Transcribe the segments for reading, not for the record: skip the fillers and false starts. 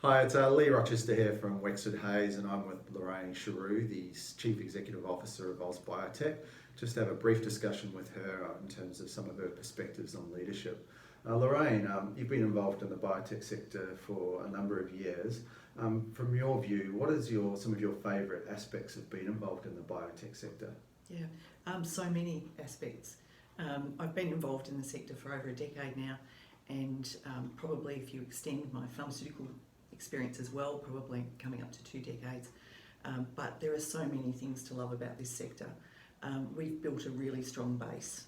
Hi, it's Lee Rochester here from Wexford Hayes, and I'm with Lorraine Chiroiu, the Chief Executive Officer of AusBiotech. Just to have a brief discussion with her in terms of some of her perspectives on leadership. Lorraine, you've been involved in the biotech sector for a number of years. From your view, what is some of your favourite aspects of being involved in the biotech sector? So many aspects. I've been involved in the sector for over a decade now, and probably if you extend my pharmaceutical experience as well, probably coming up to 2 decades. But there are so many things to love about this sector. We've built a really strong base.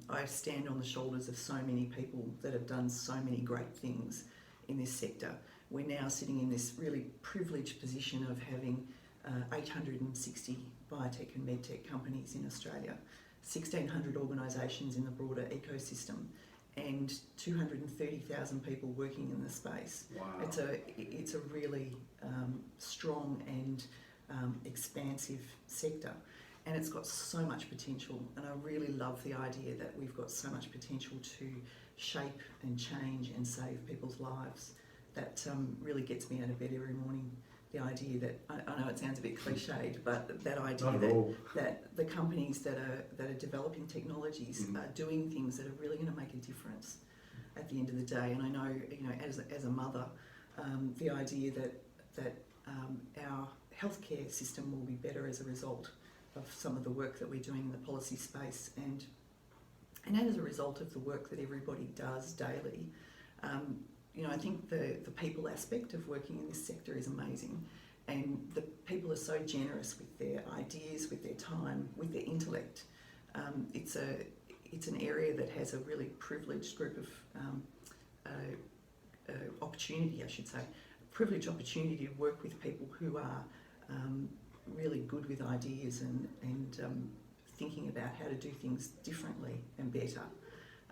I stand on the shoulders of so many people that have done so many great things in this sector. We're now sitting in this really privileged position of having 860 biotech and medtech companies in Australia, 1,600 organisations in the broader ecosystem, and 230,000 people working in the space. Wow. It's a really strong and expansive sector, and it's got so much potential, and I really love the idea that we've got so much potential to shape and change and save people's lives. That really gets me out of bed every morning. The idea that, I know it sounds a bit cliched, but that idea that the companies that are developing technologies are doing things that are really going to make a difference at the end of the day. And I know, as a mother, the idea that our healthcare system will be better as a result of some of the work that we're doing in the policy space, and as a result of the work that everybody does daily. I think the people aspect of working in this sector is amazing, and the people are so generous with their ideas, with their time, with their intellect. It's an area that has a really privileged group of opportunity, I should say, privileged opportunity to work with people who are really good with ideas and thinking about how to do things differently and better.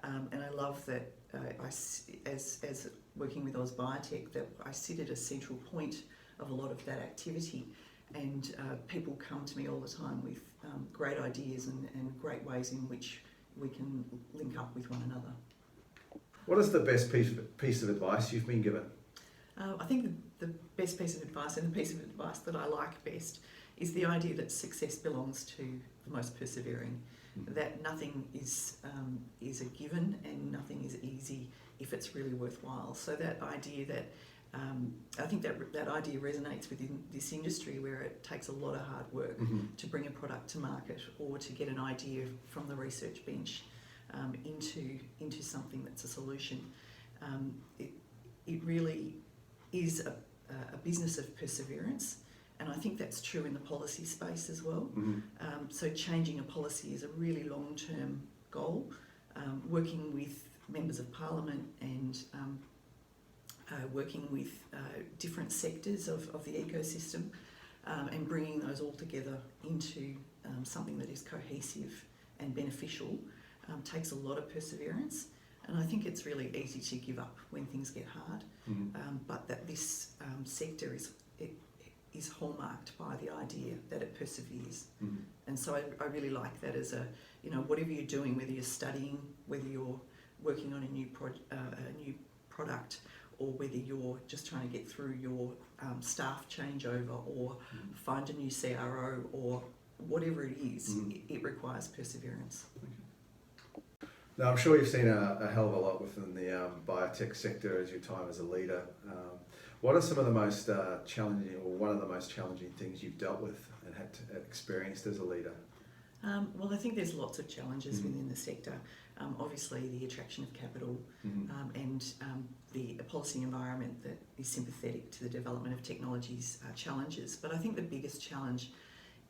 And I love that as working with AusBiotech, that I sit at a central point of a lot of that activity, and people come to me all the time with great ideas and great ways in which we can link up with one another. What is the best piece of advice you've been given? I think the best piece of advice, and the piece of advice that I like best, is the idea that success belongs to the most persevering. That nothing is a given and nothing is easy if it's really worthwhile. So that idea that I think that idea resonates within this industry, where it takes a lot of hard work to bring a product to market, or to get an idea from the research bench into something that's a solution. It really is a business of perseverance. And I think that's true in the policy space as well. So changing a policy is a really long-term goal. Working with members of parliament and working with different sectors of the ecosystem, and bringing those all together into something that is cohesive and beneficial takes a lot of perseverance. And I think it's really easy to give up when things get hard, but that this sector is hallmarked by the idea that it perseveres. And so I really like that as whatever you're doing, whether you're studying, whether you're working on a new product, or whether you're just trying to get through your staff changeover, or find a new CRO, or whatever it is, it requires perseverance. Now, I'm sure you've seen a hell of a lot within the biotech sector as your time as a leader. What are some of the most challenging, or one of the most challenging things you've dealt with and had experienced as a leader? Well, I think there's lots of challenges within the sector. Obviously, the attraction of capital and the policy environment that is sympathetic to the development of technologies are challenges. But I think the biggest challenge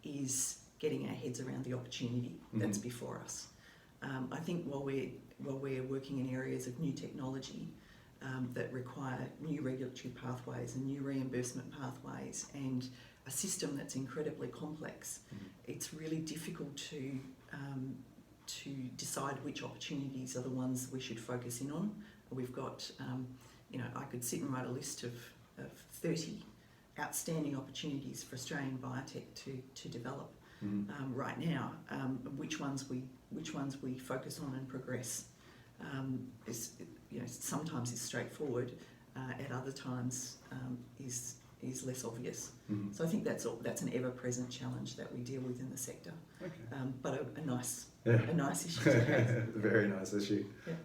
is getting our heads around the opportunity that's before us. I think while we're working in areas of new technology that require new regulatory pathways and new reimbursement pathways, and a system that's incredibly complex, it's really difficult to decide which opportunities are the ones we should focus in on. We've got, I could sit and write a list of 30 outstanding opportunities for Australian biotech to develop right now. Which ones we focus on and progress. Sometimes it's straightforward. at other times is less obvious. Mhm. So I think that's an ever-present challenge that we deal with in the sector, Okay. but a nice issue to Yeah. have. Very nice issue. Yeah.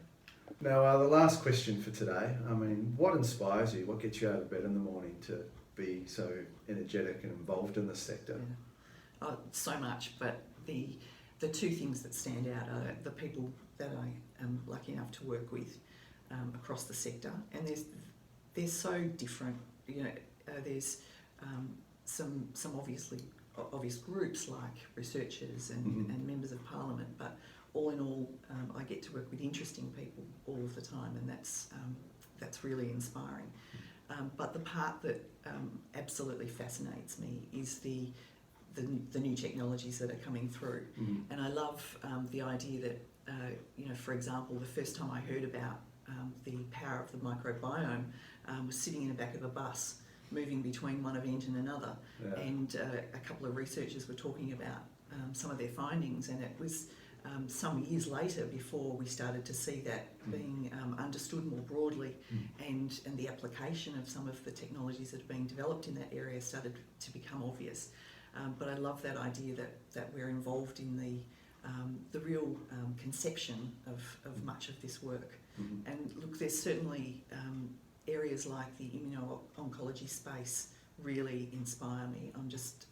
Now, the last question for today. I mean, what inspires you? What gets you out of bed in the morning to be so energetic and involved in this sector? Yeah. So much, but the two things that stand out are the people that I am lucky enough to work with across the sector, and they're so different. You know, there's some obvious groups like researchers and members of parliament, but all in all, I get to work with interesting people all of the time, and that's really inspiring. But the part that absolutely fascinates me is the new technologies that are coming through. And I love the idea that, for example, the first time I heard about the power of the microbiome was sitting in the back of a bus, moving between one event and another. Yeah. And a couple of researchers were talking about some of their findings, and it was some years later before we started to see that being understood more broadly, and the application of some of the technologies that are being developed in that area started to become obvious. But I love that idea that we're involved in the real conception of much of this work. And look, there's certainly areas like the immuno-oncology space really inspire me. I'm just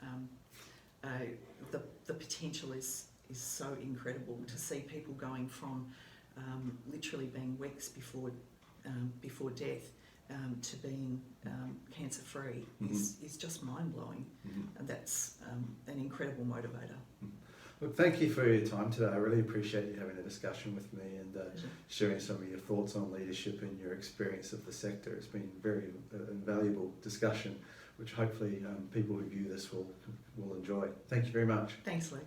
the potential is so incredible to see people going from literally being weeks before death to being cancer-free is just mind-blowing, and that's an incredible motivator. Look, thank you for your time today. I really appreciate you having a discussion with me and sharing some of your thoughts on leadership and your experience of the sector. It's been very invaluable discussion, which hopefully people who view this will enjoy. Thank you very much. Thanks, Lee.